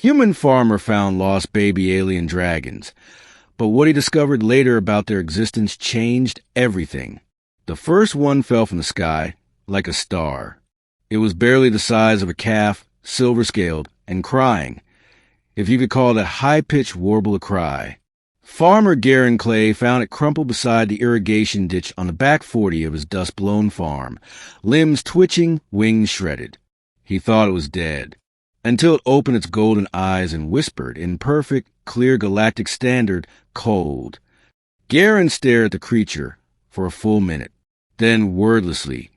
Human farmer found lost baby alien dragons, but what he discovered later about their existence changed everything. The first one fell from the sky like a star. It was barely the size of a calf, silver-scaled, and crying, if you could call that high-pitched warble a cry. Farmer Garen Clay found it crumpled beside the irrigation ditch on the back 40 of his dust-blown farm, limbs twitching, wings shredded. He thought it was dead, until it opened its golden eyes and whispered, in perfect, clear galactic standard, cold. Garen stared at the creature for a full minute. Then, wordlessly,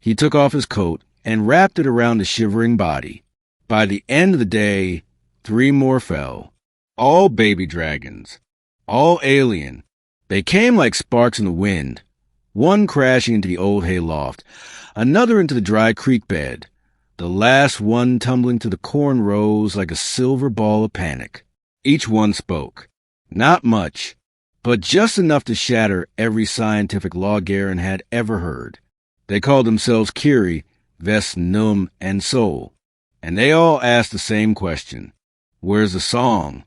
he took off his coat and wrapped it around the shivering body. By the end of the day, 3 more fell. All baby dragons. All alien. They came like sparks in the wind, one crashing into the old hay loft, another into the dry creek bed, the last one tumbling to the corn rows like a silver ball of panic. Each one spoke. Not much, but just enough to shatter every scientific law Garen had ever heard. They called themselves Kiri, Ves, Num, and Soul, and they all asked the same question. Where's the song?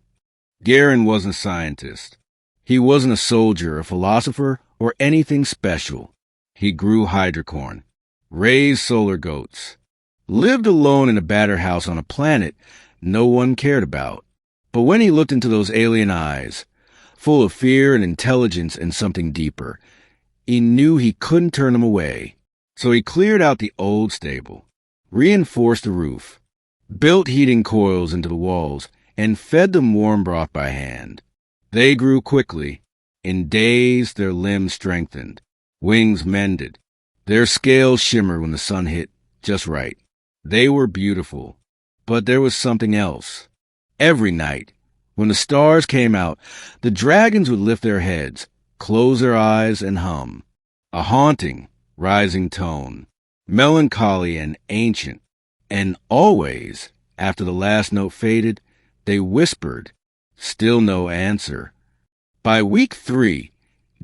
Garen wasn't a scientist. He wasn't a soldier, a philosopher, or anything special. He grew hydrocorn, raised solar goats, lived alone in a battered house on a planet no one cared about. But when he looked into those alien eyes, full of fear and intelligence and something deeper, he knew he couldn't turn them away. So he cleared out the old stable, reinforced the roof, built heating coils into the walls, and fed them warm broth by hand. They grew quickly. In days, their limbs strengthened, wings mended, their scales shimmered when the sun hit just right. They were beautiful, but there was something else. Every night, when the stars came out, the dragons would lift their heads, close their eyes, and hum. A haunting, rising tone, melancholy and ancient, and always, after the last note faded, they whispered. Still no answer. By week 3,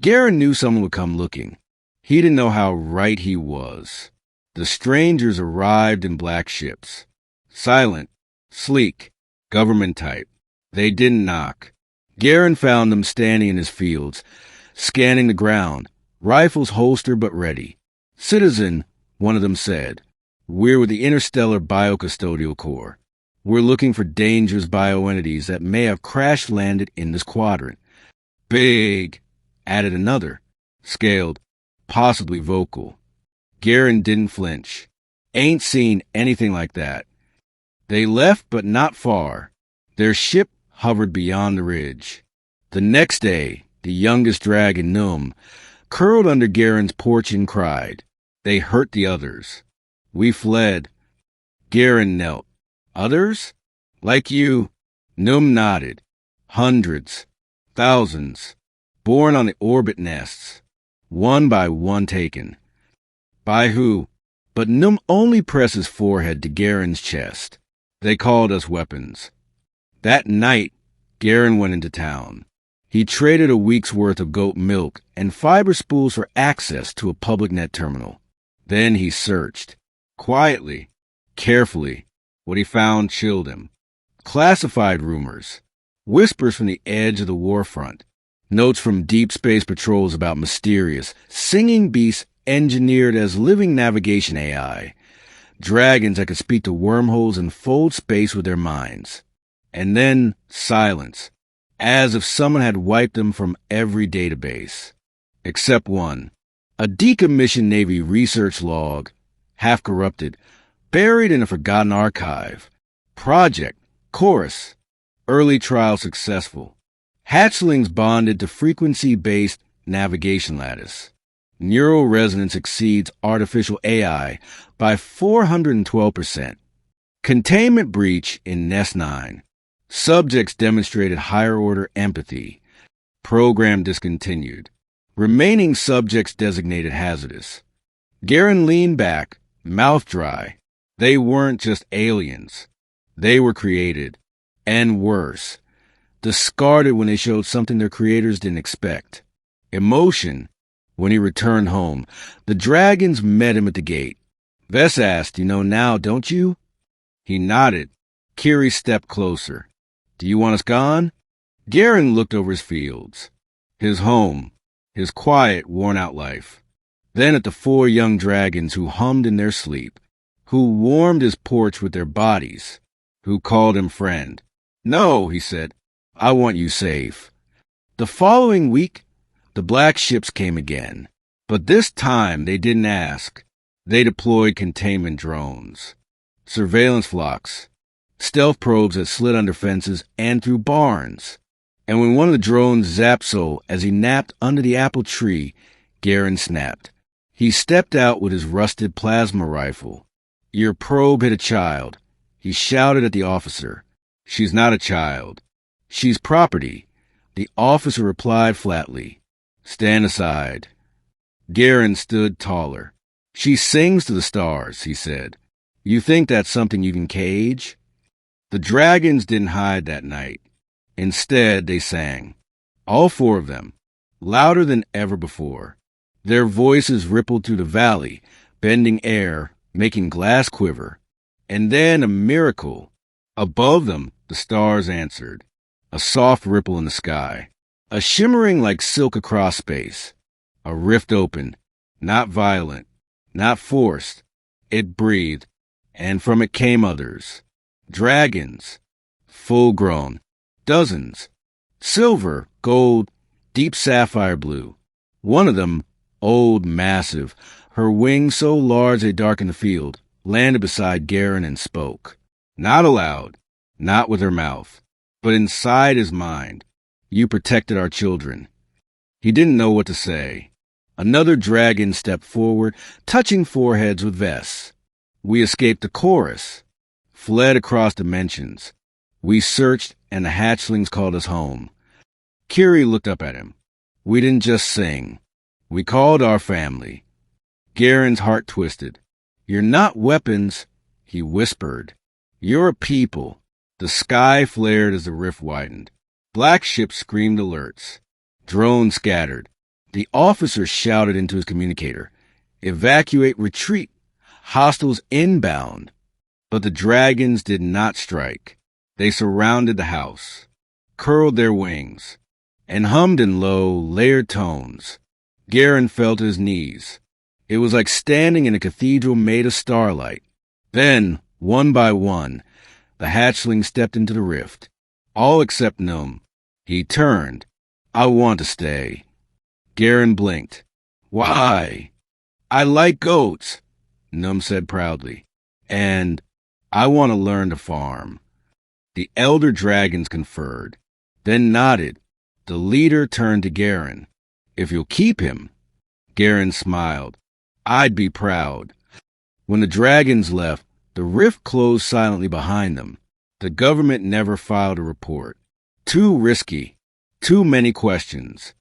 Garen knew someone would come looking. He didn't know how right he was. The strangers arrived in black ships. Silent, sleek, government type. They didn't knock. Garen found them standing in his fields, scanning the ground, rifles holstered but ready. Citizen, one of them said, we're with the Interstellar Biocustodial Corps. We're looking for dangerous bioentities that may have crash-landed in this quadrant. Big, added another, scaled, possibly vocal. Garen didn't flinch. Ain't seen anything like that. They left, but not far. Their ship hovered beyond the ridge. The next day, the youngest dragon, Num, curled under Garen's porch and cried. They hurt the others. We fled. Garen knelt. Others? Like you. Num nodded. Hundreds. Thousands. Born on the orbit nests. One by one taken. By who? But Num only pressed his forehead to Garen's chest. They called us weapons. That night, Garen went into town. He traded a week's worth of goat milk and fiber spools for access to a public net terminal. Then he searched. Quietly, carefully. What he found chilled him. Classified rumors. Whispers from the edge of the war front. Notes from deep space patrols about mysterious, singing beasts engineered as living navigation AI. Dragons that could speak to wormholes and fold space with their minds. And then silence, as if someone had wiped them from every database. Except one. A decommissioned Navy research log, half corrupted, buried in a forgotten archive. Project, Chorus, early trial successful. Hatchlings bonded to frequency-based navigation lattice. Neural resonance exceeds artificial AI by 412%. Containment breach in Nest 9. Subjects demonstrated higher-order empathy. Program discontinued. Remaining subjects designated hazardous. Garen leaned back, mouth dry. They weren't just aliens. They were created. And worse. Discarded when they showed something their creators didn't expect. Emotion. When he returned home, the dragons met him at the gate. Vess asked, you know now, don't you? He nodded. Kiri stepped closer. Do you want us gone? Garen looked over his fields, his home, his quiet, worn-out life. Then at the 4 young dragons who hummed in their sleep, who warmed his porch with their bodies, who called him friend. No, he said, I want you safe. The following week, the black ships came again, but this time they didn't ask. They deployed containment drones, surveillance flocks, stealth probes that slid under fences and through barns. And when one of the drones zapped Sol as he napped under the apple tree, Garen snapped. He stepped out with his rusted plasma rifle. Your probe hit a child. He shouted at the officer. She's not a child. She's property. The officer replied flatly. Stand aside. Garen stood taller. She sings to the stars, he said. You think that's something you can cage? The dragons didn't hide that night. Instead, they sang. All 4 of them, louder than ever before. Their voices rippled through the valley, bending air, making glass quiver. And then a miracle. Above them, the stars answered. A soft ripple in the sky. A shimmering like silk across space. A rift opened. Not violent. Not forced. It breathed. And from it came others. Dragons. Full-grown. Dozens. Silver, gold, deep sapphire blue. One of them, old, massive, her wings so large they darkened the field, landed beside Garen and spoke. Not aloud, not with her mouth, but inside his mind. You protected our children. He didn't know what to say. Another dragon stepped forward, touching foreheads with vests. We escaped the chorus, fled across dimensions. We searched, and the hatchlings called us home. Kiri looked up at him. We didn't just sing. We called our family. Garen's heart twisted. You're not weapons, he whispered. You're a people. The sky flared as the rift widened. Black ships screamed alerts. Drones scattered. The officer shouted into his communicator. Evacuate, retreat. Hostiles inbound. But the dragons did not strike. They surrounded the house, curled their wings, and hummed in low, layered tones. Garen fell to his knees. It was like standing in a cathedral made of starlight. Then, one by one, the hatchlings stepped into the rift, all except Num. He turned. I want to stay. Garen blinked. Why? I like goats, Num said proudly. And I want to learn to farm. The elder dragons conferred, then nodded. The leader turned to Garen. If you'll keep him. Garen smiled. I'd be proud. When the dragons left, the rift closed silently behind them. The government never filed a report. Too risky. Too many questions.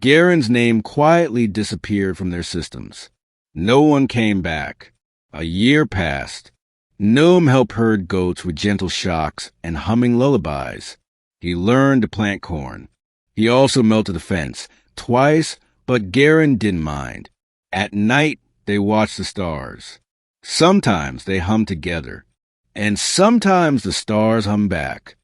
Garen's name quietly disappeared from their systems. No one came back. A year passed. Nome helped herd goats with gentle shocks and humming lullabies. He learned to plant corn. He also melted the fence, twice, but Garen didn't mind. At night, they watched the stars. Sometimes they hummed together, and sometimes the stars hummed back.